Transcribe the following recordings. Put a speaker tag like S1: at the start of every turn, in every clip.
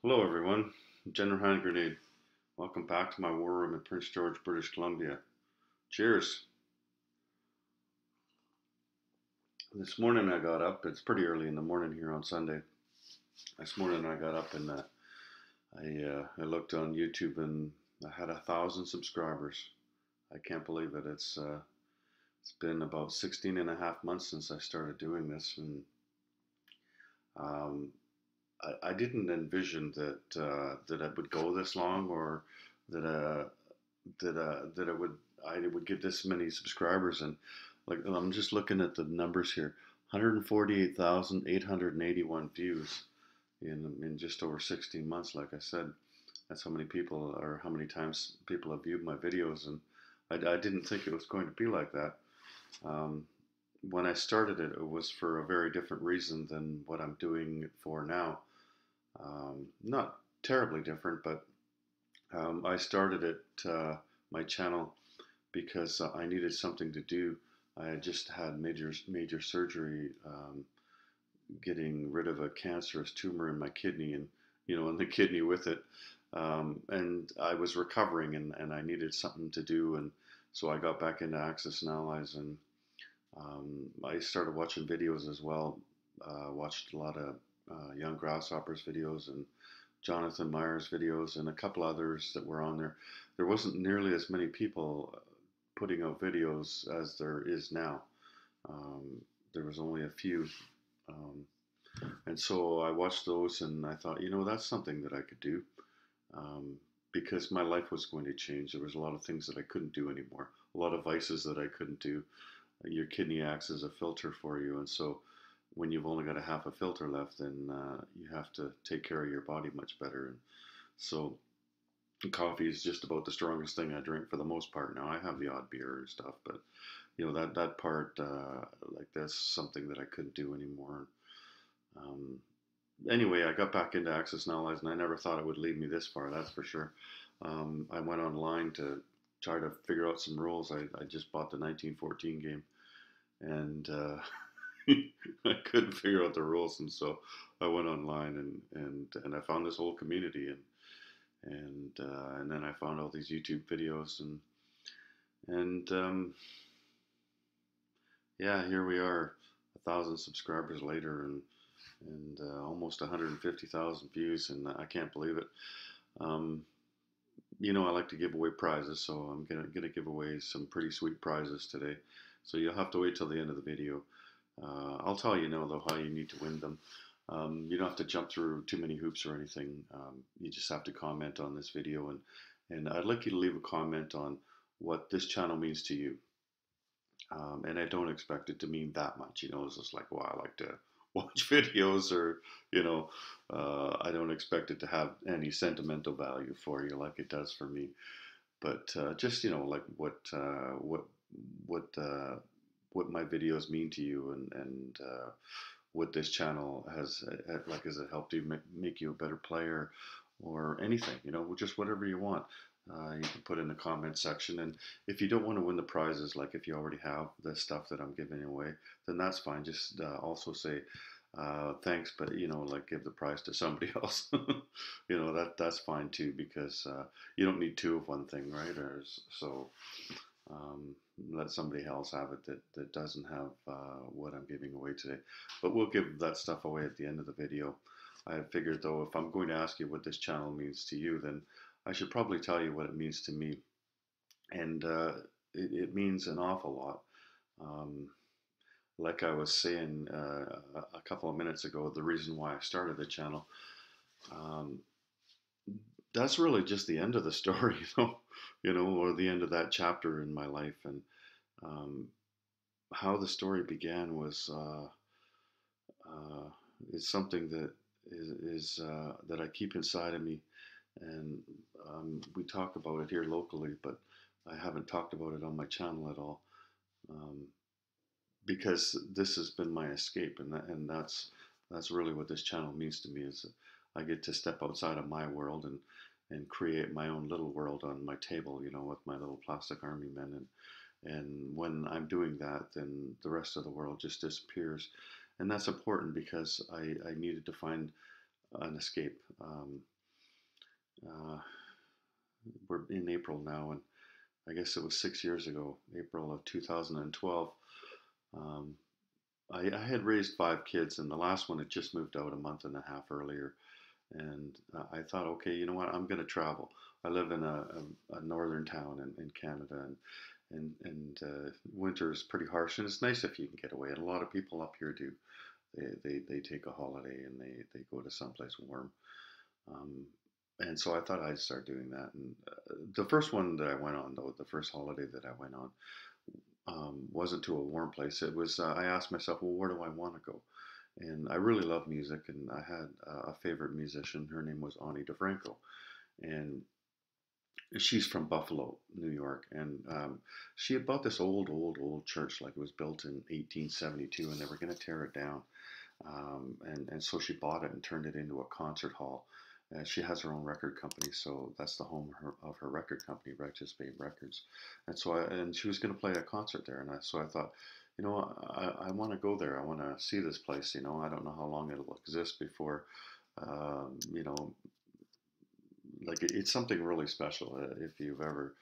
S1: Hello, everyone. General Hand Grenade. Welcome back to my war room in Prince George, British Columbia. Cheers. This morning I got up. It's pretty early in the morning here on Sunday. This morning I got up and I looked on YouTube and I had 1,000 subscribers. I can't believe it. It's been about 16 and a half months since I started doing this, and um, I didn't envision that it would go this long, or that that I would get this many subscribers. And like, I'm just looking at the numbers here: 148,881 views in just over 16 months. Like I said, that's how many people, or how many times people have viewed my videos, and I didn't think it was going to be like that. Um, when I started it, it was for a very different reason than what I'm doing it for now. Not terribly different, but I started it, my channel, because I needed something to do. I had just had major surgery, getting rid of a cancerous tumor in my kidney, and and the kidney with it. And I was recovering, and I needed something to do, and so I got back into Access Analyze, and I started watching videos as well. Watched a lot of Young Grasshoppers videos and Jonathan Myers videos and a couple others that were on there. There wasn't nearly as many people putting out videos as there is now. Um, there was only a few. Um, and so I watched those and I thought, that's something that I could do, um, because my life was going to change. There was a lot of things that I couldn't do anymore, a lot of vices that I couldn't do. Your kidney acts as a filter for you, and so when you've only got a half a filter left, then you have to take care of your body much better. And so coffee is just about the strongest thing I drink for the most part now. I have the odd beer and stuff, but that part, like, that's something that I couldn't do anymore. Um, anyway, I got back into Access Analyze, and I never thought it would lead me this far. That's for sure. I went online to try to figure out some rules. I just bought the 1914 game, and I couldn't figure out the rules, and so I went online and I found this whole community, and then I found all these YouTube videos, and yeah, here we are, 1,000 subscribers later, and almost 150,000 views, and I can't believe it. Um, I like to give away prizes, so I'm gonna give away some pretty sweet prizes today. So you'll have to wait till the end of the video. I'll tell you now, though, how you need to win them. You don't have to jump through too many hoops or anything. You just have to comment on this video, and I'd like you to leave a comment on what this channel means to you. And I don't expect it to mean that much. It's just like, well, I like to watch videos, or I don't expect it to have any sentimental value for you like it does for me. But just like what what my videos mean to you, and what this channel has, like, has it helped you make you a better player, or anything, just whatever you want. You can put in the comment section, and if you don't want to win the prizes, like if you already have the stuff that I'm giving away, then that's fine. Just also say thanks, but like, give the prize to somebody else. That's fine too, because you don't need two of one thing, right? So um, let somebody else have it that doesn't have what I'm giving away today. But we'll give that stuff away at the end of the video. I figured, though, if I'm going to ask you what this channel means to you, then I should probably tell you what it means to me. And it means an awful lot. Um, like I was saying a couple of minutes ago, the reason why I started the channel, um, that's really just the end of the story, or the end of that chapter in my life. And um, how the story began was uh, is something that is that I keep inside of me, and we talk about it here locally, but I haven't talked about it on my channel at all, um, because this has been my escape, and that's really what this channel means to me. Is I get to step outside of my world and create my own little world on my table, with my little plastic army men, and when I'm doing that, then the rest of the world just disappears. And that's important because I needed to find an escape. Uh, we're in April now, and I guess it was 6 years ago, April of 2012. Um, I had raised five kids, and the last one had just moved out a month and a half earlier. And I thought, okay, you know what? I'm going to travel. I live in a northern town in Canada, and winter is pretty harsh, and it's nice if you can get away. And a lot of people up here do. They take a holiday and they go to someplace warm. Um, and so I thought I'd start doing that. And the first one that I went on, though, the first holiday that I went on, wasn't to a warm place. It was, I asked myself, well, where do I want to go? And I really love music, and I had a favorite musician. Her name was Ani DeFranco, and she's from Buffalo, New York. And she had bought this old church, like it was built in 1872, and they were going to tear it down. And so she bought it and turned it into a concert hall. She has her own record company, so that's the home of her record company, Righteous Babe Records. And she was going to play a concert there, and so I thought, you know, I want to go there. I want to see this place. You know, I don't know how long it'll exist before, you know, like it's something really special. If you've ever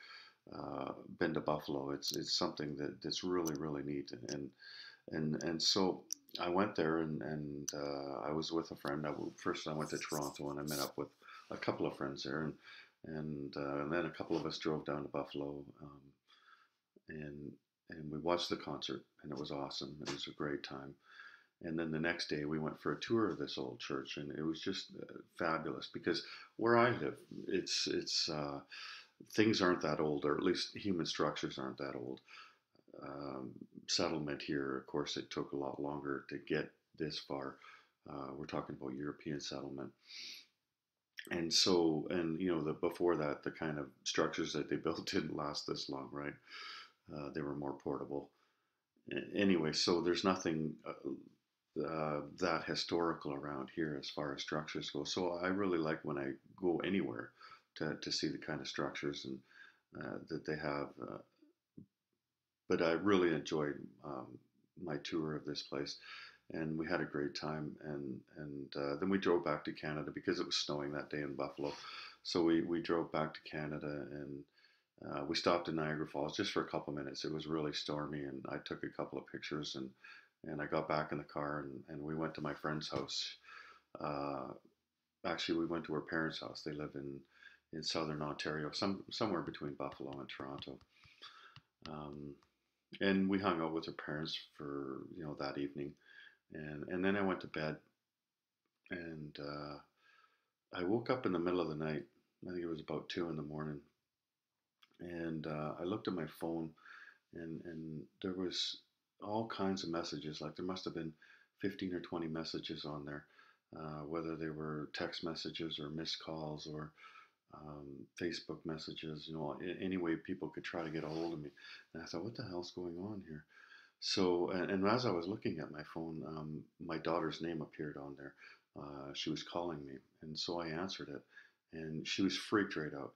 S1: been to Buffalo, it's something that's really neat. And so I went there, and I was with a friend. First, I went to Toronto, and I met up with a couple of friends there, and then a couple of us drove down to Buffalo, and we watched the concert, and it was awesome. It was a great time. And then the next day, we went for a tour of this old church, and it was just fabulous because where I live, it's things aren't that old, or at least human structures aren't that old. um, Settlement here, of course, it took a lot longer to get this far. We're talking about European settlement, and so, and you know, the before that, the kind of structures that they built didn't last this long, right? They were more portable. Anyway, so there's nothing that historical around here as far as structures go. So I really like when I go anywhere to see the kind of structures and that they have. But I really enjoyed my tour of this place, and we had a great time. And then we drove back to Canada because it was snowing that day in Buffalo. So we drove back to Canada, and we stopped in Niagara Falls just for a couple minutes. It was really stormy, and I took a couple of pictures, and I got back in the car, and we went to my friend's house. Uh, Actually, we went to her parents' house. They live in southern Ontario, somewhere between Buffalo and Toronto. Um, and we hung out with her parents for that evening, and then I went to bed, and I woke up in the middle of the night. I think it was about 2 in the morning, and I looked at my phone, and there was all kinds of messages. Like there must have been 15 or 20 messages on there, whether they were text messages or missed calls or Facebook messages. Any way people could try to get a hold of me. And I thought, what the hell's going on here? So, and as I was looking at my phone, my daughter's name appeared on there. She was calling me, and so I answered it, and she was freaked right out.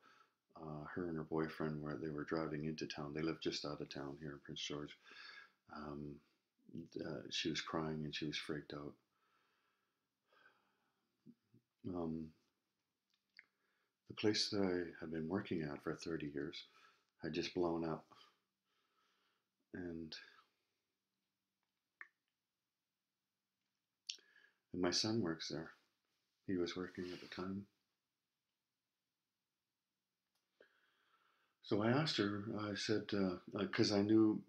S1: Her and her boyfriend they were driving into town. They live just out of town here in Prince George. Um, she was crying and she was freaked out. Um, the place that I had been working at for 30 years had just blown up, and my son works there. He was working at the time. So I asked her, I said, because I knew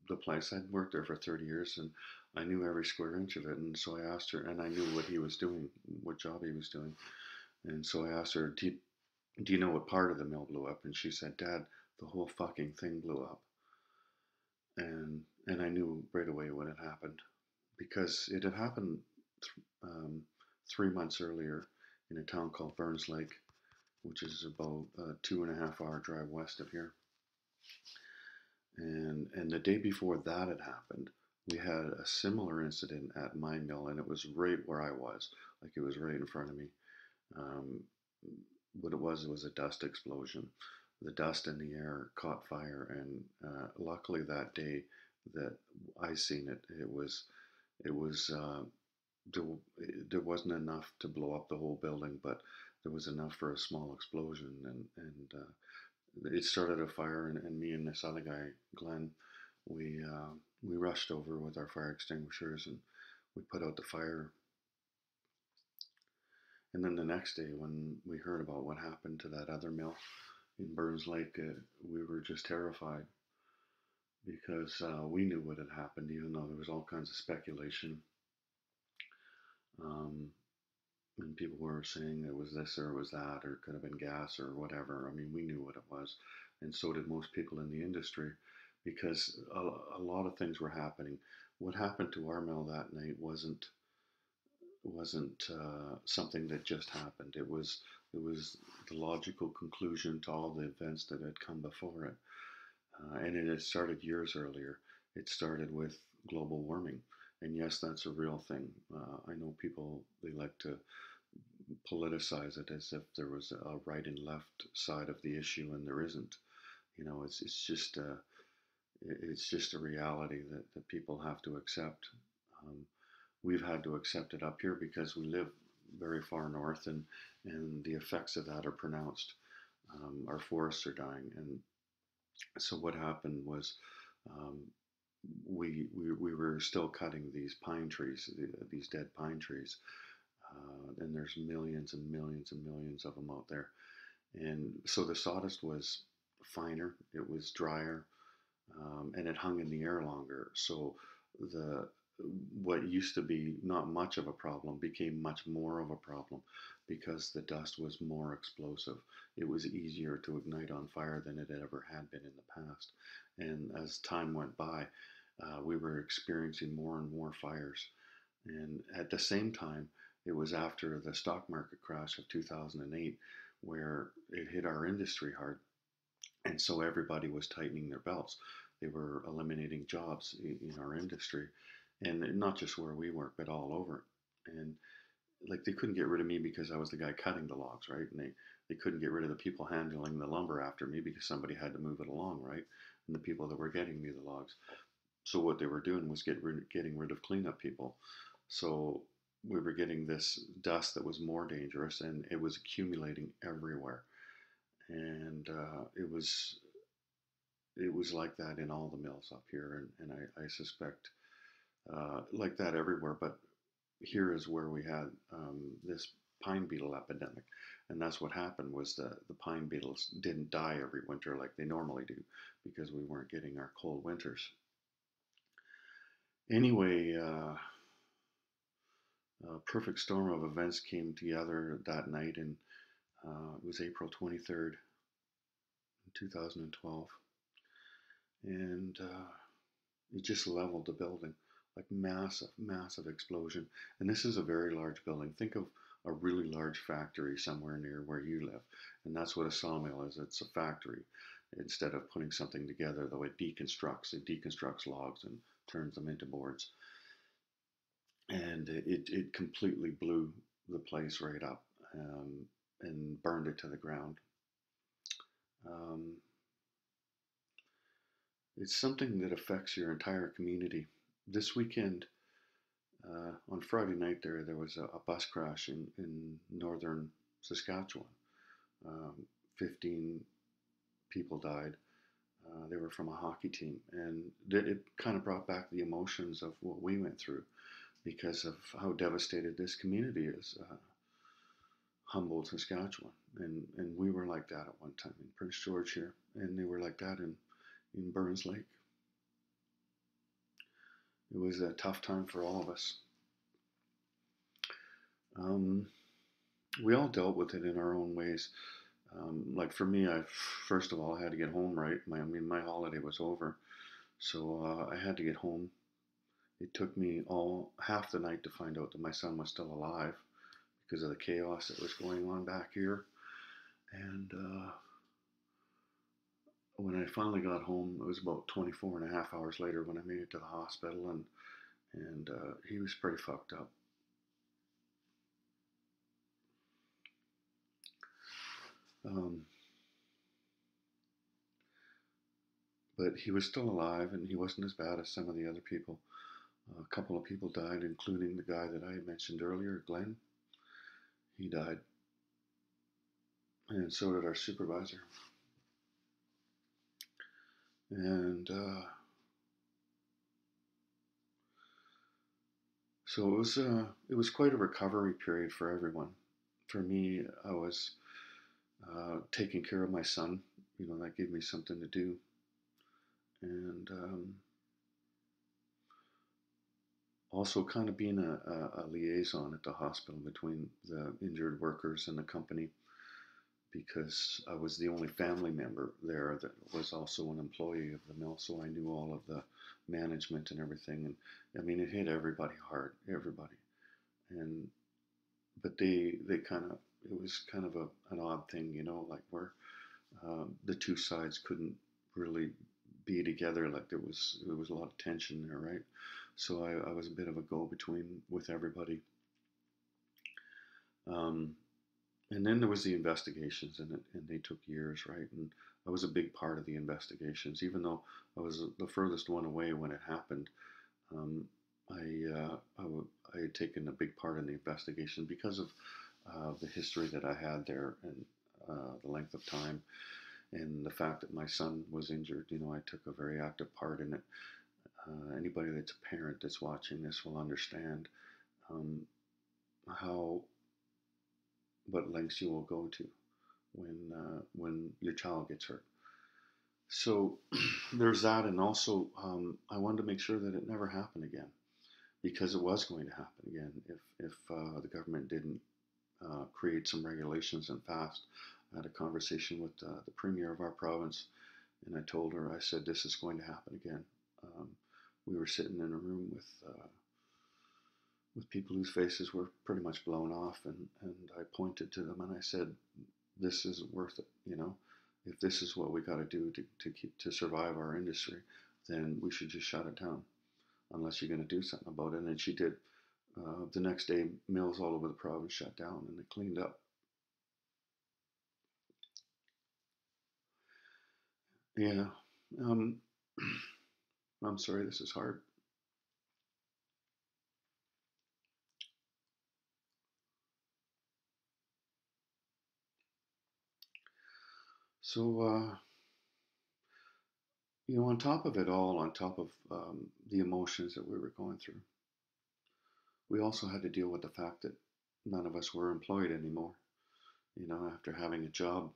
S1: the place, I'd worked there for 30 years and I knew every square inch of it. And so I asked her, and I knew what he was doing, what job he was doing. And so I asked her, do you know what part of the mill blew up? And she said, Dad, the whole fucking thing blew up. And I knew right away what had happened because it had happened um, 3 months earlier in a town called Burns Lake, which is about a 2.5 hour drive west of here. And the day before that had happened, we had a similar incident at my mill, and it was right where I was, like it was right in front of me. Um, what it was a dust explosion. The dust in the air caught fire, and luckily that day that I seen it, it was there, there wasn't enough to blow up the whole building, but there was enough for a small explosion, and it started a fire. And me and this other guy, Glenn, we rushed over with our fire extinguishers and we put out the fire. And then the next day, when we heard about what happened to that other mill in Burns Lake, we were just terrified because we knew what had happened, even though there was all kinds of speculation. Um, and people were saying it was this or it was that, or it could have been gas or whatever. I mean, we knew what it was, and so did most people in the industry, because a lot of things were happening. What happened to our mill that night wasn't something that just happened. It was the logical conclusion to all the events that had come before it, and it had started years earlier. It started with global warming, and yes, that's a real thing. I know people, they like to politicize it as if there was a right and left side of the issue, and there isn't. It's just a reality that people have to accept. Um, we've had to accept it up here because we live very far north, and the effects of that are pronounced. Our forests are dying, and so what happened was, um, we were still cutting these pine trees, these dead pine trees, and there's millions and millions and millions of them out there. And so the sawdust was finer, it was drier, and it hung in the air longer. So the what used to be not much of a problem became much more of a problem because the dust was more explosive. It was easier to ignite on fire than it ever had been in the past. And as time went by, we were experiencing more and more fires. And at the same time, it was after the stock market crash of 2008 where it hit our industry hard. And so everybody was tightening their belts. They were eliminating jobs in our industry, and not just where we work, but all over. And like, they couldn't get rid of me because I was the guy cutting the logs, right? And they couldn't get rid of the people handling the lumber after me because somebody had to move it along, right? And the people that were getting me the logs. So what they were doing was getting rid of cleanup people. So we were getting this dust that was more dangerous, and it was accumulating everywhere. And it was like that in all the mills up here, and I suspect like that everywhere. But here is where we had this pine beetle epidemic, and that's what happened was the pine beetles didn't die every winter like they normally do because we weren't getting our cold winters. Anyway, a perfect storm of events came together that night, and it was April 23rd, 2012, and it just leveled the building, like massive, massive explosion. And this is a very large building. Think of a really large factory somewhere near where you live, and that's what a sawmill is. It's a factory. Instead of putting something together, though, it deconstructs logs and turns them into boards. And it completely blew the place right up, and burned it to the ground. Um, it's something that affects your entire community. This weekend, on Friday night, there was a bus crash in northern Saskatchewan. 15 people died. They were from a hockey team, and it kind of brought back the emotions of what we went through because of how devastated this community is. Humboldt, Saskatchewan, and we were like that at one time in Prince George here, and they were like that in Burns Lake. It was a tough time for all of us. Um, we all dealt with it in our own ways. Like for me, I first of all I had to get home right. My holiday was over, so I had to get home. It took me all half the night to find out that my son was still alive because of the chaos that was going on back here. And when I finally got home, it was about 24 and a half hours later when I made it to the hospital, and he was pretty fucked up. Um, but he was still alive, and he wasn't as bad as some of the other people. A couple of people died, including the guy that I mentioned earlier, Glenn. He died, and so did our supervisor. And so it was quite a recovery period for everyone. For me, I was taking care of my son. You know, that gave me something to do, and also kind of being a liaison at the hospital between the injured workers and the company, because I was the only family member there that was also an employee of the mill, so I knew all of the management and everything. And I mean, it hit everybody hard, everybody. And but they kind of, it was kind of an odd thing, you know, like where the two sides couldn't really be together. Like there was a lot of tension there, right? So I was a bit of a go between with everybody. Um, And then there was the investigations, and they took years, right? And I was a big part of the investigations, even though I was the furthest one away when it happened. Um, I had taken a big part in the investigation because of the history that I had there, and the length of time, and the fact that my son was injured. You know, I took a very active part in it. Anybody that's a parent that's watching this will understand um, how what lengths you will go to when your child gets hurt. So there's that, and also I wanted to make sure that it never happened again, because it was going to happen again if the government didn't create some regulations and fast. I had a conversation with the premier of our province, and I told her, I said, this is going to happen again. Um, we were sitting in a room with people whose faces were pretty much blown off, and I pointed to them and I said, this isn't worth it, you know. If this is what we got to do to survive our industry, then we should just shut it down, unless you're going to do something about it. And she did. The next day, mills all over the province shut down, and they cleaned up. Yeah. Um, I'm sorry, this is hard. So, you know, on top of it all, on top of the emotions that we were going through, we also had to deal with the fact that none of us were employed anymore. You know, after having a job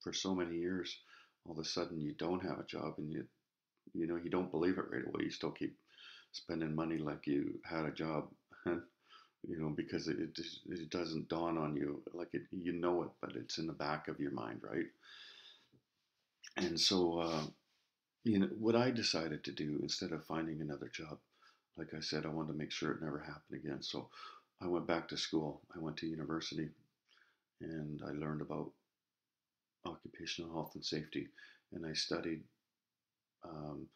S1: for so many years, all of a sudden you don't have a job, and you know, you don't believe it right away. You still keep spending money like you had a job, you know, because it doesn't dawn on you, like you know it, but it's in the back of your mind, right? And so, you know, what I decided to do instead of finding another job, like I said, I wanted to make sure it never happened again. So I went back to school. I went to university, and I learned about occupational health and safety, and I studied um,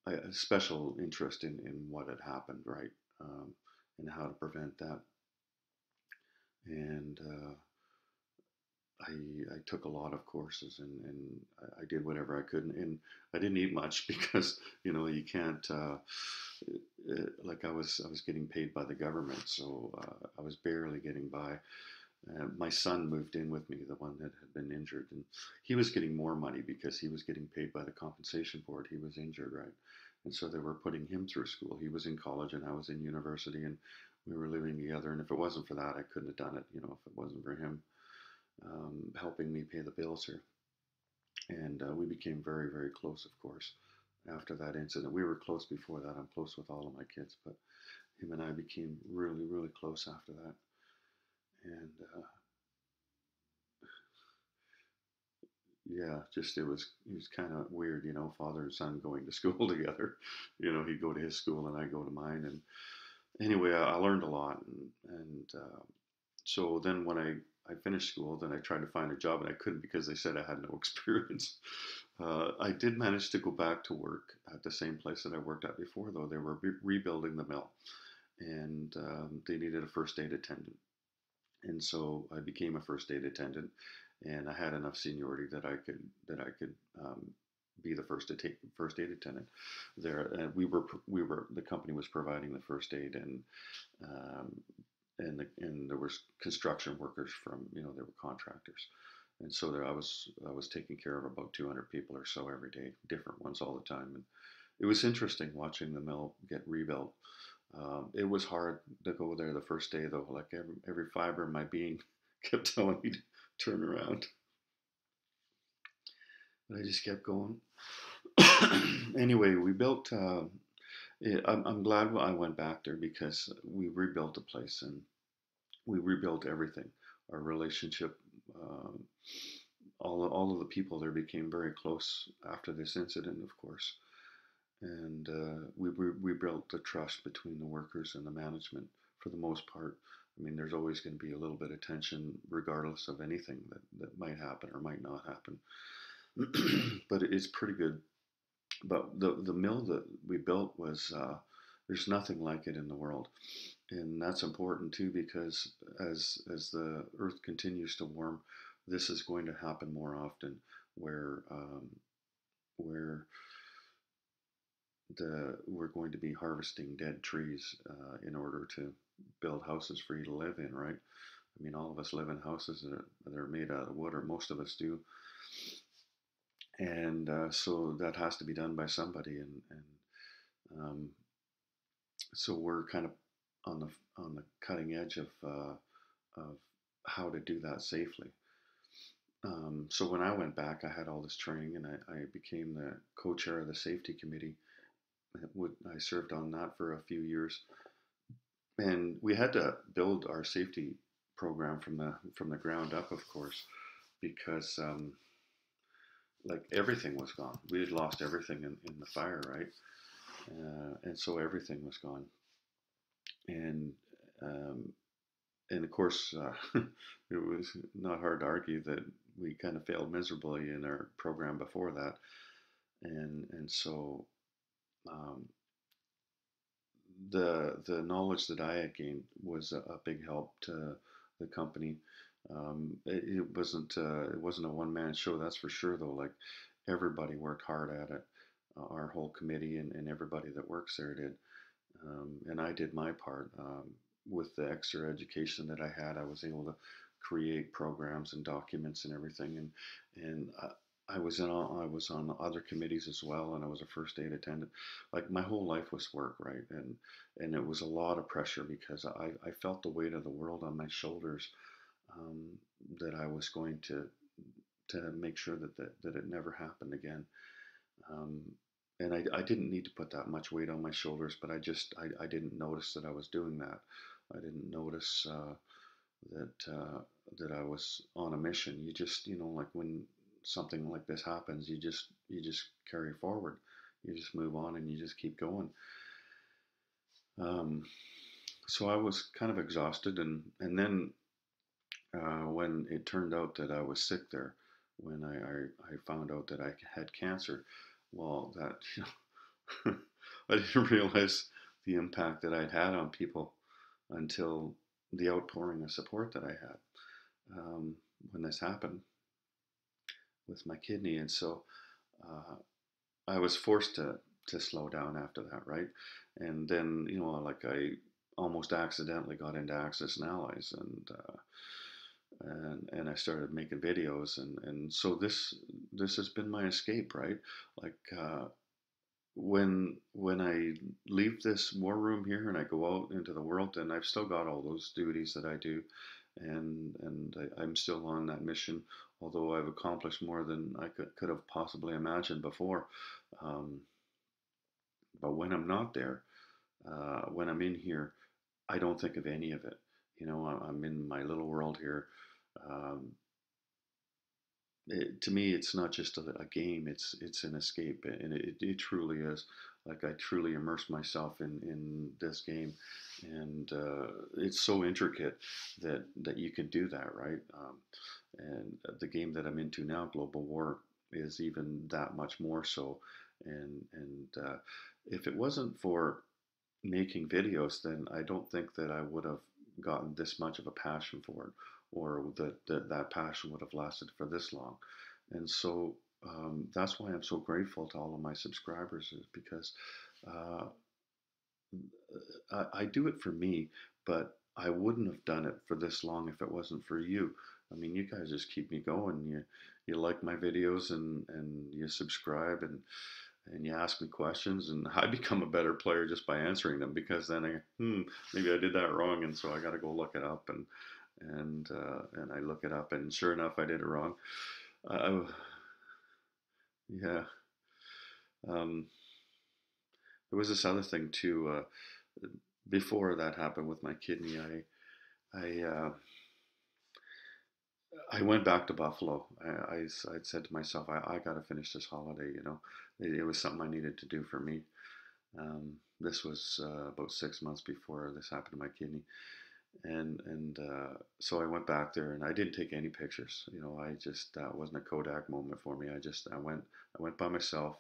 S1: a special interest in what had happened, right? And how to prevent that. And I took a lot of courses, and I did whatever I could. And I didn't eat much because, you know, you can't, like I was getting paid by the government. So I was barely getting by. My son moved in with me, the one that had been injured, and he was getting more money because he was getting paid by the compensation board. He was injured, right? And so they were putting him through school. He was in college and I was in university, and we were living together. And if it wasn't for that, I couldn't have done it, you know, if it wasn't for him helping me pay the bills here. And we became very, very close, of course, after that incident. We were close before that. I'm close with all of my kids, but him and I became really, really close after that. And yeah, just it was kind of weird, you know, father and son going to school together. You know, he'd go to his school and I go to mine. And anyway, I learned a lot, and so then when I finished school, then I tried to find a job and I couldn't because they said I had no experience. I did manage to go back to work at the same place that I worked at before, though. They were rebuilding the mill, and they needed a first aid attendant. And so I became a first aid attendant, and I had enough seniority that I could be the first aid attendant there. And the company was providing the first aid, um, and there was construction workers from, there were contractors, and so I was taking care of about 200 people or so every day, different ones all the time, and it was interesting watching the mill get rebuilt. It was hard to go there the first day though. Like every fiber of my being kept telling me to turn around, but I just kept going. Anyway, we built. I'm glad I went back there because we rebuilt the place and we rebuilt everything. Our relationship, um, all of the people there became very close after this incident, of course, and we built the trust between the workers and the management for the most part. I mean, there's always going to be a little bit of tension, regardless of anything that might happen or might not happen. But it's pretty good. But the mill that we built was there's nothing like it in the world, and that's important too because as the Earth continues to warm, this is going to happen more often, where we're going to be harvesting dead trees in order to build houses for you to live in, right? I mean, all of us live in houses that are made out of wood, or most of us do, and so that has to be done by somebody, and so we're kind of on the cutting edge of how to do that safely. So when I went back, I had all this training, and I became the co-chair of the safety committee. I served on that for a few years, and we had to build our safety program from the ground up, of course, because like everything was gone. We had lost everything in the fire, right? And so everything was gone, and um, and of course, it was not hard to argue that we kind of failed miserably in our program before that, and so um, the knowledge that I had gained was a big help to the company. It wasn't a one man show, that's for sure. Though, like everybody worked hard at it, our whole committee and everybody that works there did, and I did my part. With the extra education that I had, I was able to create programs and documents and everything, and I was on other committees as well, and I was a first aid attendant. Like my whole life was work, right? And it was a lot of pressure because I felt the weight of the world on my shoulders, um, that I was going to make sure that it never happened again. Um, and I didn't need to put that much weight on my shoulders, but I didn't notice that I was doing that. I didn't notice that that I was on a mission. You just, like when something like this happens, you just carry forward. You just move on and you just keep going. Um, so I was kind of exhausted, and then when it turned out that I was sick there, when I found out that I had cancer, well, that I didn't realize the impact that I'd had on people until the outpouring of support that I had when this happened with my kidney, and so uh, I was forced to slow down after that, right? And then like I almost accidentally got into Access and Allies, and I started making videos, and so this has been my escape, right? Like when I leave this war room here and I go out into the world, then I've still got all those duties that I do, I'm still on that mission. Although I've accomplished more than I could have possibly imagined before, um, but when I'm not there, when I'm in here, I don't think of any of it. I'm in my little world here. Um, to me, it's not just a game; it's an escape, and it truly is. Like I truly immerse myself in this game, and it's so intricate that you can do that, right? And the game that I'm into now, Global War, is even that much more so. And if it wasn't for making videos, then I don't think that I would have gotten this much of a passion for it, or that passion would have lasted for this long. And so that's why I'm so grateful to all of my subscribers, is because uh, I do it for me, but I wouldn't have done it for this long if it wasn't for you. I mean, you guys just keep me going. You like my videos, and you subscribe, and you ask me questions, and I become a better player just by answering them, because then maybe I did that wrong, and so I got to go look it up, and I look it up, and sure enough, I did it wrong. Uh, yeah. Um, there was this other thing too. Before that happened with my kidney, I went back to Buffalo. I'd said to myself, I got to finish this holiday. It was something I needed to do for me. This was about 6 months before this happened to my kidney, and so I went back there, and I didn't take any pictures. I just, that wasn't a Kodak moment for me. I went by myself.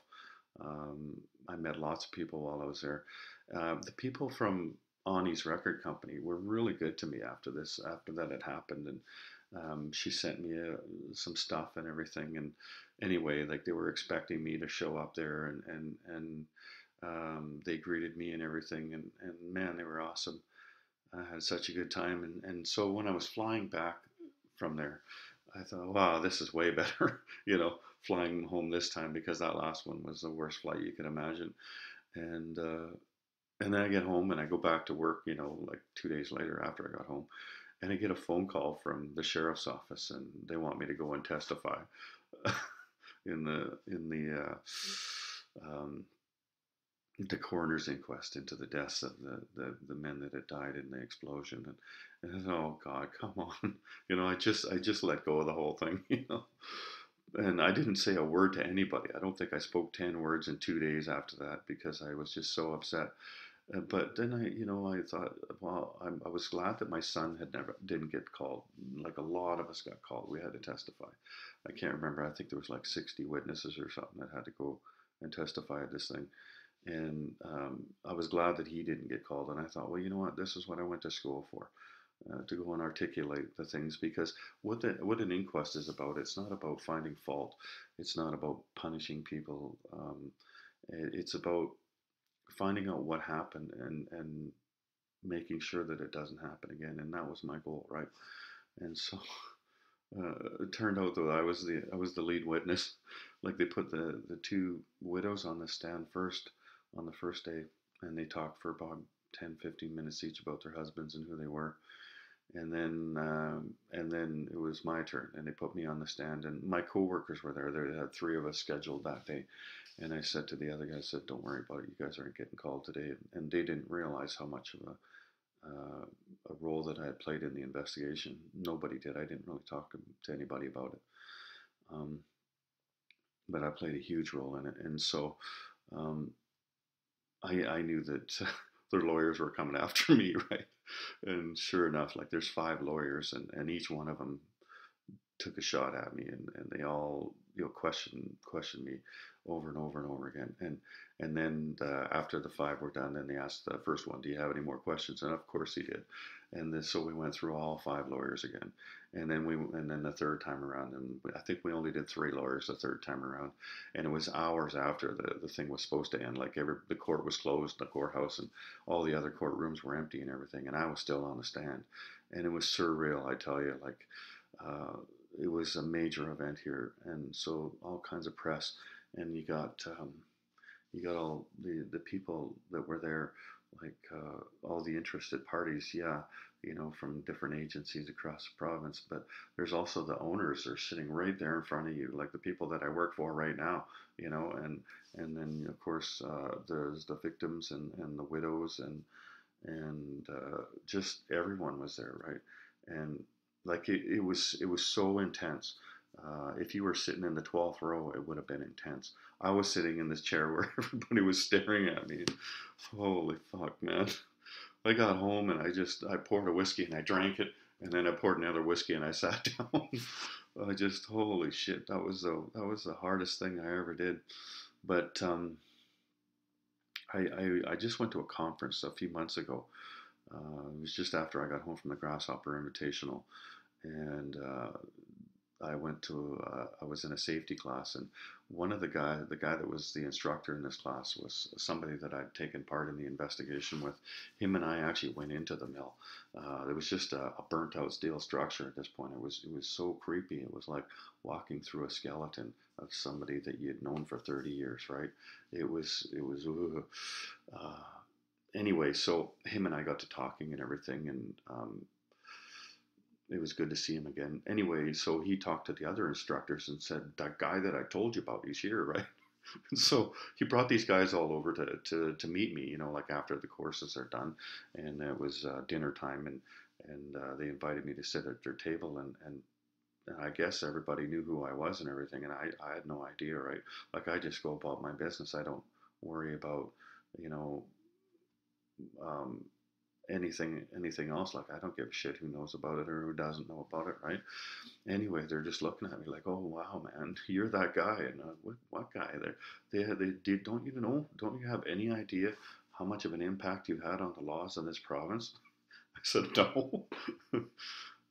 S1: Um, I met lots of people while I was there. The people from Ani's record company were really good to me after this, after that had happened, and she sent me some stuff and everything. And anyway, like, they were expecting me to show up there, and they greeted me and everything, and man, they were awesome. I had such a good time, and so when I was flying back from there, I thought, wow, this is way better, flying home this time, because that last one was the worst flight you could imagine. And and then I get home, and I go back to work, like 2 days later after I got home, and I get a phone call from the sheriff's office, and they want me to go and testify in the coroner's inquest into the deaths of the men that had died in the explosion. And I thought, oh God, come on. I just let go of the whole thing. And I didn't say a word to anybody. I don't think I spoke 10 words in 2 days after that, because I was just so upset. But then I thought, well, I was glad that my son didn't get called. Like, a lot of us got called. We had to testify. I can't remember. I think there was like 60 witnesses or something that had to go and testify at this thing. And I was glad that he didn't get called. And I thought, well, you know what? This is what I went to school for, to go and articulate the things. Because what an inquest is about, it's not about finding fault. It's not about punishing people. It's about finding out what happened, and making sure that it doesn't happen again. And that was my goal, right? And so it turned out that I was the lead witness. Like, they put the two widows on the stand first on the first day, and they talked for about 10-15 minutes each about their husbands and who they were. And then it was my turn, and they put me on the stand, and my coworkers were there. They had three of us scheduled that day, and I said to the other guys, I said, "Don't worry about it. You guys aren't getting called today." And they didn't realize how much of a role that I had played in the investigation. Nobody did. I didn't really talk to anybody about it, um, but I played a huge role in it, and so um, I knew that their lawyers were coming after me, right? And sure enough, like, there's five lawyers, and each one of them took a shot at me, and they all questioned me over and over and over again. And then after the five were done, then they asked the first one, "Do you have any more questions?" And of course he did. And then, so we went through all five lawyers again, and then the third time around, and I think we only did three lawyers the third time around, and it was hours after the thing was supposed to end. Like, the court was closed, the courthouse, and all the other courtrooms were empty and everything, and I was still on the stand, and it was surreal, I tell you. Like, uh, it was a major event here, and so all kinds of press, and you got all the people that were there, like, all the interested parties, yeah, from different agencies across the province. But there's also the owners. They're sitting right there in front of you, like the people that I work for right now, and then of course there's the victims, and the widows, and just everyone was there, right? And like, it was so intense. If you were sitting in the 12th row, it would have been intense. I was sitting in this chair where everybody was staring at me. Holy fuck, man! I got home, and I poured a whiskey, and I drank it, and then I poured another whiskey, and I sat down. I just, holy shit, that was the hardest thing I ever did. But I just went to a conference a few months ago. It was just after I got home from the Grasshopper Invitational, and I went to I was in a safety class, and one of the guy that was the instructor in this class was somebody that I'd taken part in the investigation with. Him and I actually went into the mill. It was just a burnt out steel structure at this point. It was so creepy. It was like walking through a skeleton of somebody that you'd known for 30 years, right? It was. Anyway, so him and I got to talking and everything, and it was good to see him again. Anyway, so he talked to the other instructors and said, "That guy that I told you about, he's here, right?" And so he brought these guys all over to meet me, like after the courses are done, and it was dinner time, and they invited me to sit at their table, and I guess everybody knew who I was and everything, and I had no idea, right? Like I just go about my business. I don't worry about, you know, um, anything else. Like I don't give a shit who knows about it or who doesn't know about it, right? Anyway, they're just looking at me like, "Oh wow, man, you're that guy." And what guy? They did. Don't you know? Don't you have any idea how much of an impact you've had on the laws of this province? I said, "No."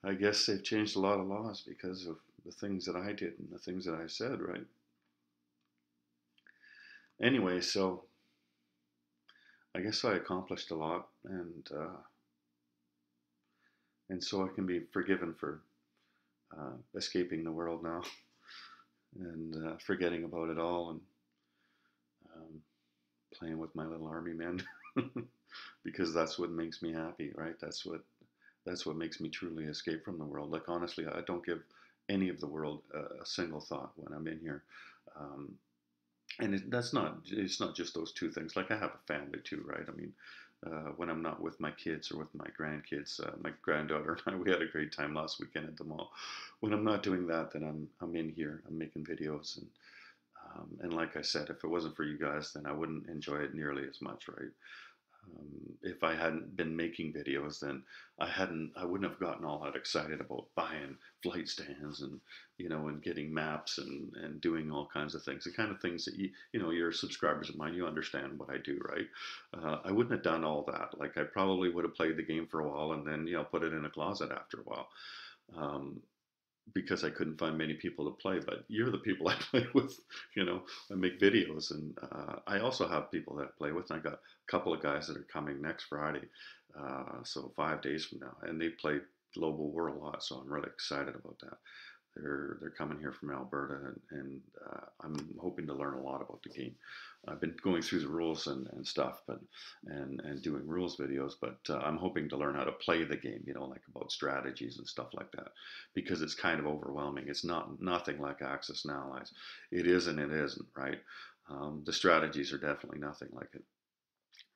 S1: I guess they've changed a lot of laws because of the things that I did and the things that I said, right? Anyway, so I guess I accomplished a lot, and so I can be forgiven for escaping the world now and forgetting about it all, and um, playing with my little army men because that's what makes me happy, right? That's what makes me truly escape from the world. Like honestly, I don't give any of the world a single thought when I'm in here. Um, and it's not just those two things. Like I have a family too, right? I mean, when I'm not with my kids or with my grandkids, my granddaughter and I, we had a great time last weekend at the mall. When I'm not doing that, then I'm in here. I'm making videos, and like I said, if it wasn't for you guys, then I wouldn't enjoy it nearly as much, right? If I hadn't been making videos, then I wouldn't have gotten all that excited about buying flight stands and and getting maps and doing all kinds of things. The kind of things that you're subscribers of mine, you understand what I do, right? I wouldn't have done all that. Like I probably would have played the game for a while and then put it in a closet after a while. Um, because I couldn't find many people to play. But you're the people I play with. I make videos, and I also have people that I play with. And I got a couple of guys that are coming next Friday, so 5 days from now, and they play Global War a lot. So I'm really excited about that. They're coming here from Alberta, and I'm hoping to learn a lot about the game. I've been going through the rules and stuff, but and doing rules videos, but I'm hoping to learn how to play the game. Like about strategies and stuff like that, because it's kind of overwhelming. It's nothing like Axis and Allies. It is and it isn't, right? The strategies are definitely nothing like it.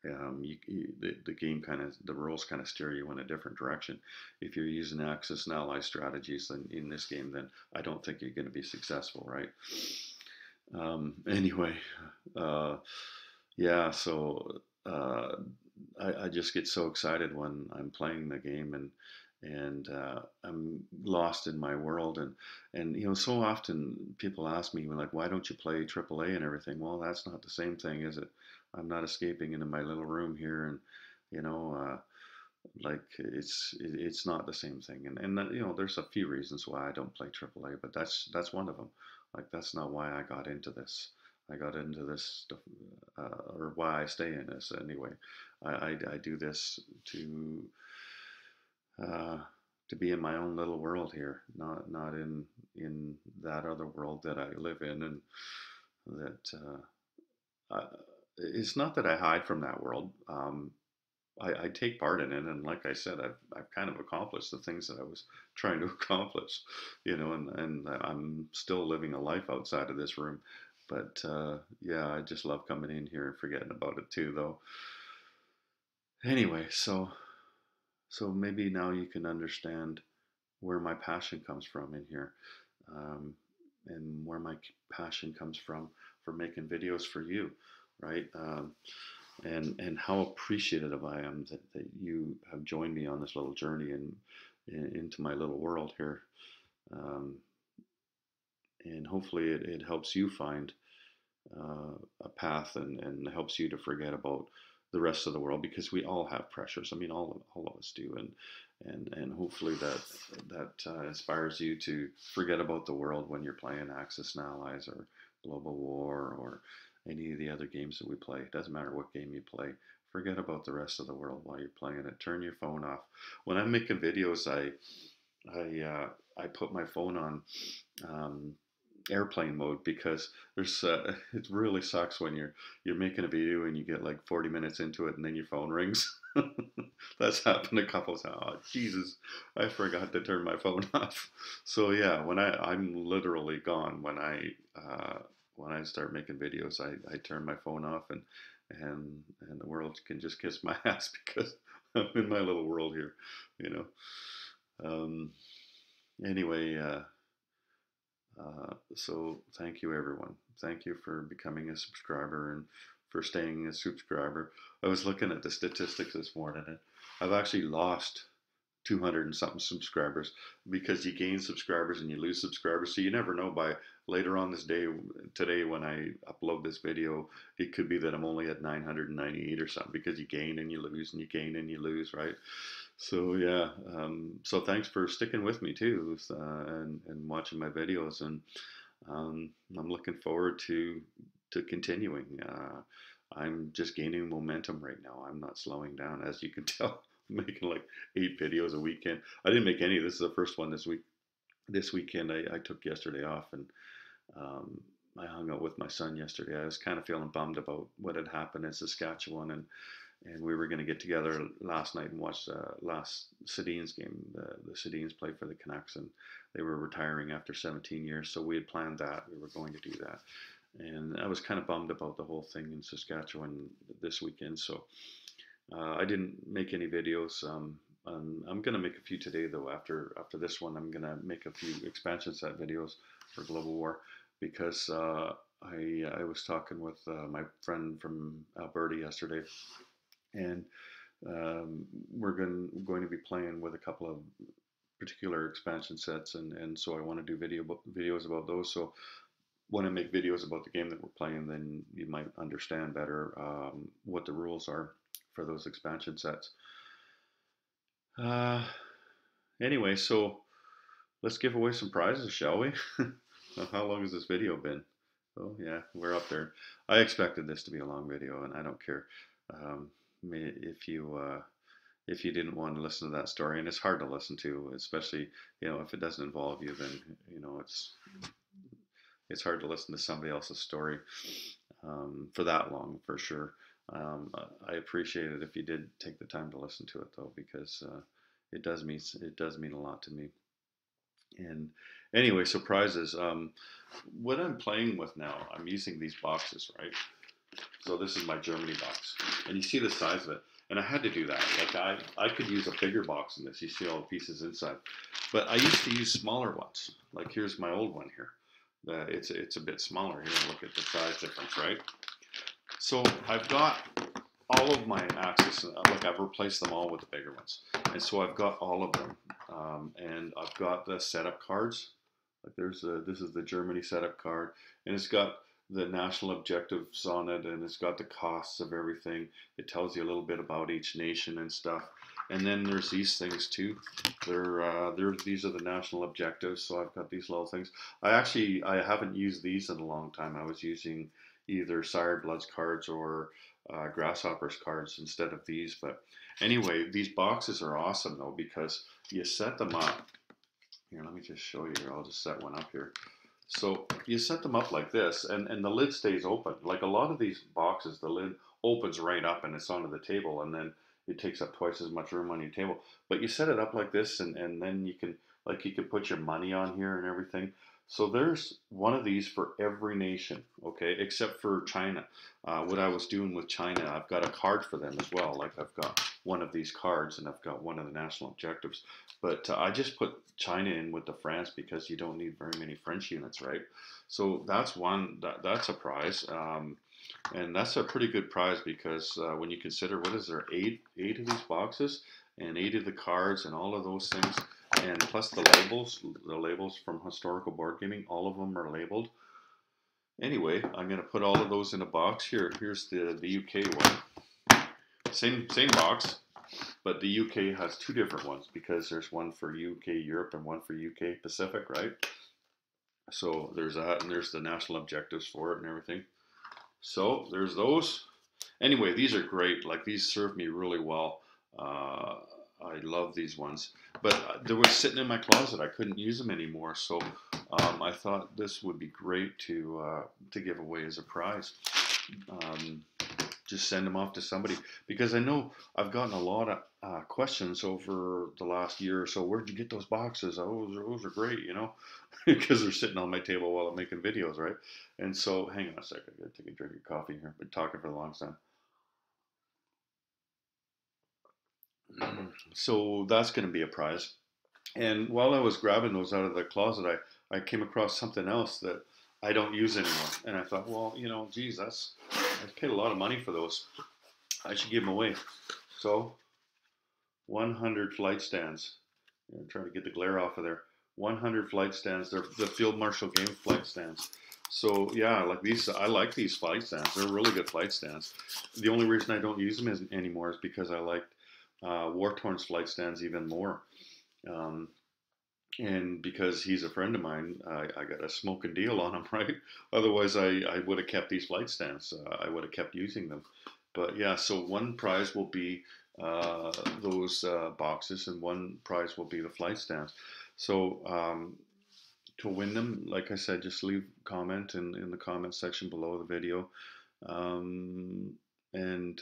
S1: The game the rules kind of steer you in a different direction. If you're using Axis and Ally strategies, then in this game, then I don't think you're going to be successful, right? Anyway, uh, yeah. So I just get so excited when I'm playing the game, and I'm lost in my world, and so often people ask me like, why don't you play AAA and everything? Well, that's not the same thing, is it? I'm not escaping into my little room here, and you know, like it's not the same thing. And there's a few reasons why I don't play AAA, but that's one of them. Like that's not why I got into this. I got into this stuff, or why I stay in this anyway. I do this uh, to be in my own little world here, not in that other world that I live in, and that I, it's not that I hide from that world. I take part in it, and like I said, I've kind of accomplished the things that I was trying to accomplish, and I'm still living a life outside of this room. But yeah, I just love coming in here and forgetting about it too, though. Anyway, so maybe now you can understand where my passion comes from in here, um, and where my passion comes from for making videos for you, right? And how appreciative I am that you have joined me on this little journey and into my little world here. Um, and hopefully it helps you find a path and helps you to forget about the rest of the world, because we all have pressures. I mean, all of us do, and hopefully that inspires you to forget about the world when you're playing Axis and Allies or Global War or any of the other games that we play. It doesn't matter what game you play. Forget about the rest of the world while you're playing it. Turn your phone off. When I'm making videos, I put my phone on airplane mode, because there's it really sucks when you're making a video and you get like 40 minutes into it and then your phone rings. That's happened a couple of times. Oh, Jesus, I forgot to turn my phone off. So yeah, I'm literally gone when I start making videos. I turn my phone off, and the world can just kiss my ass, because I'm in my little world here, you know. Anyway, so thank you, everyone. Thank you for becoming a subscriber and for staying a subscriber. I was looking at the statistics this morning, and I've actually lost 200 and something subscribers, because you gain subscribers and you lose subscribers. So you never know, by later on this day, today, when I upload this video, it could be that I'm only at 998 or something, because you gain and you lose and you gain and you lose, right? So yeah, so thanks for sticking with me too, and watching my videos, and I'm looking forward to continuing. I'm just gaining momentum right now. I'm not slowing down, as you can tell. I'm making like 8 videos a weekend. I didn't make any. This is the first one this week. This weekend, I took yesterday off, and I hung out with my son yesterday. I was kind of feeling bummed about what had happened in Saskatchewan, and we were going to get together last night and watch the last Sedins game. The Sedins played for the Canucks, and they were retiring after 17 years. So we had planned that. We were going to do that. And I was kind of bummed about the whole thing in Saskatchewan this weekend. So I didn't make any videos. I'm going to make a few today, though. After this one, I'm going to make a few expansion set videos for Global War, because I was talking with my friend from Alberta yesterday, and we're going to be playing with a couple of particular expansion sets, and so I want to do videos about those. So when I make videos about the game that we're playing, then you might understand better what the rules are for those expansion sets. Anyway, so let's give away some prizes, shall we? How long has this video been? Oh yeah, we're up there. I expected this to be a long video, and I don't care. If you didn't want to listen to that story, and it's hard to listen to, especially if it doesn't involve you, then it's hard to listen to somebody else's story for that long, for sure. I appreciate it if you did take the time to listen to it, though, because it does mean a lot to me. And anyway, so prizes. What I'm playing with now, I'm using these boxes, right? So this is my Germany box, and you see the size of it. And I had to do that. Like I could use a bigger box than this. You see all the pieces inside, but I used to use smaller ones. Like here's my old one here. It's a bit smaller here. Look at the size difference, right? So I've got all of my Axis. Look, I've replaced them all with the bigger ones, and so I've got all of them. And I've got the setup cards. Like this is the Germany setup card, and it's got the national objectives on it, and it's got the costs of everything. It tells you a little bit about each nation and stuff. And then there's these things too. These are the national objectives. So I've got these little things. I haven't used these in a long time. I was using either Sire Blood's cards or Grasshopper's cards instead of these. But anyway, these boxes are awesome though, because you set them up. Here, let me just show you here. I'll just set one up here. So you set them up like this, and the lid stays open. Like a lot of these boxes, the lid opens right up and it's onto the table, and then it takes up twice as much room on your table. But you set it up like this, and then you can put your money on here and everything. So there's one of these for every nation, okay, except for China. What I was doing with China, I've got a card for them as well. Like I've got one of these cards, and I've got one of the national objectives. But I just put China in with the France because you don't need very many French units, right? So that's one. That's a prize, and that's a pretty good prize, because when you consider, what is there, eight of these boxes and 8 of the cards and all of those things. And plus the labels from historical board gaming, all of them are labeled. Anyway, I'm going to put all of those in a box here. Here's the UK one. same box, but the UK has two different ones because there's one for UK Europe and one for UK Pacific, right? So there's that, and there's the national objectives for it and everything. So there's those. Anyway, these are great. Like these serve me really well. Uh, I love these ones, but they were sitting in my closet. I couldn't use them anymore, so I thought this would be great to give away as a prize. Um, just send them off to somebody because I know I've gotten a lot of questions over the last year or so. Where'd you get those boxes? Oh, those are great, you know, because they're sitting on my table while I'm making videos, right? And so, hang on a second, I gotta take a drink of coffee here. I've been talking for the longest time. So that's going to be a prize. And while I was grabbing those out of the closet, I came across something else that I don't use anymore. And I thought, well, you know, geez, I paid a lot of money for those. I should give them away. So 100 flight stands. I'm trying to get the glare off of there. 100 flight stands. They're the Field Marshal Game flight stands. So yeah, like these, I like these flight stands. They're really good flight stands. The only reason I don't use them anymore is because I like War-Torn's flight stands even more. Um, and because he's a friend of mine, I got a smoking deal on him, right? Otherwise, I would have kept these flight stands. I would have kept using them. But yeah, so one prize will be those boxes, and one prize will be the flight stands. So to win them, like I said, just leave a comment in the comment section below the video, um, and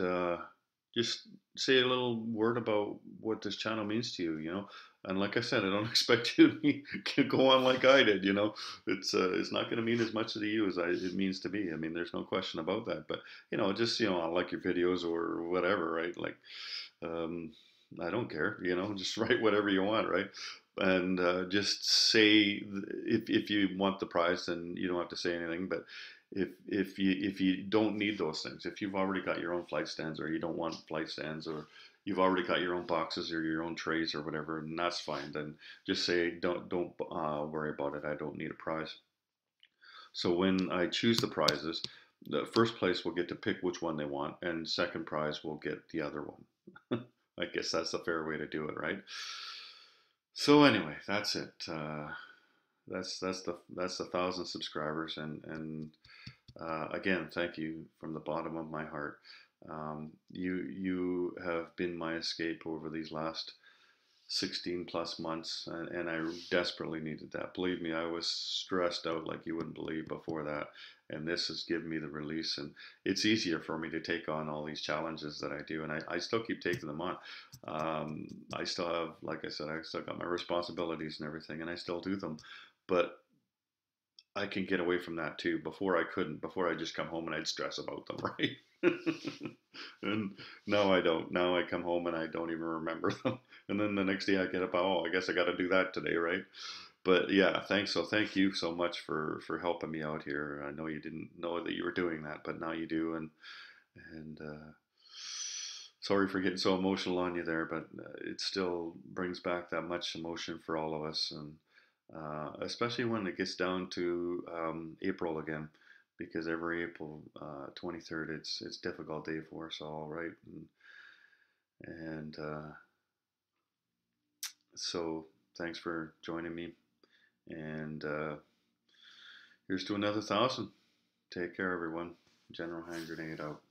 S1: just say a little word about what this channel means to you. You know, and like I said, I don't expect you to go on like I did. You know, it's not going to mean as much to you as it means to me. I mean, there's no question about that. But you know, just I like your videos or whatever, right? Like, um, I don't care. You know, just write whatever you want, right? And just say if you want the prize, then you don't have to say anything. But if you don't need those things, if you've already got your own flight stands, or you don't want flight stands, or you've already got your own boxes or your own trays or whatever, and that's fine. Then just say don't worry about it. I don't need a prize. So when I choose the prizes, the first place will get to pick which one they want, and second prize will get the other one. I guess that's a fair way to do it, right? So anyway, that's it. That's the 1,000 subscribers, and again, thank you from the bottom of my heart. You have been my escape over these last 16 plus months, and I desperately needed that. Believe me, I was stressed out like you wouldn't believe before that, and this has given me the release, and it's easier for me to take on all these challenges that I do, and I still keep taking them on. I still have, like I said, I still got my responsibilities and everything, and I still do them, but I can get away from that too. Before I couldn't. Before I just come home and I'd stress about them, right? And now I don't. Now I come home and I don't even remember them. And then the next day I get up. Oh, I guess I got to do that today, right? But yeah, thanks. So thank you so much for helping me out here. I know you didn't know that you were doing that, but now you do. And sorry for getting so emotional on you there, but it still brings back that much emotion for all of us, and especially when it gets down to April again, because every April 23rd, it's a difficult day for us all, right? And so thanks for joining me, and here's to another 1,000. Take care, everyone. General Hand Grenade out.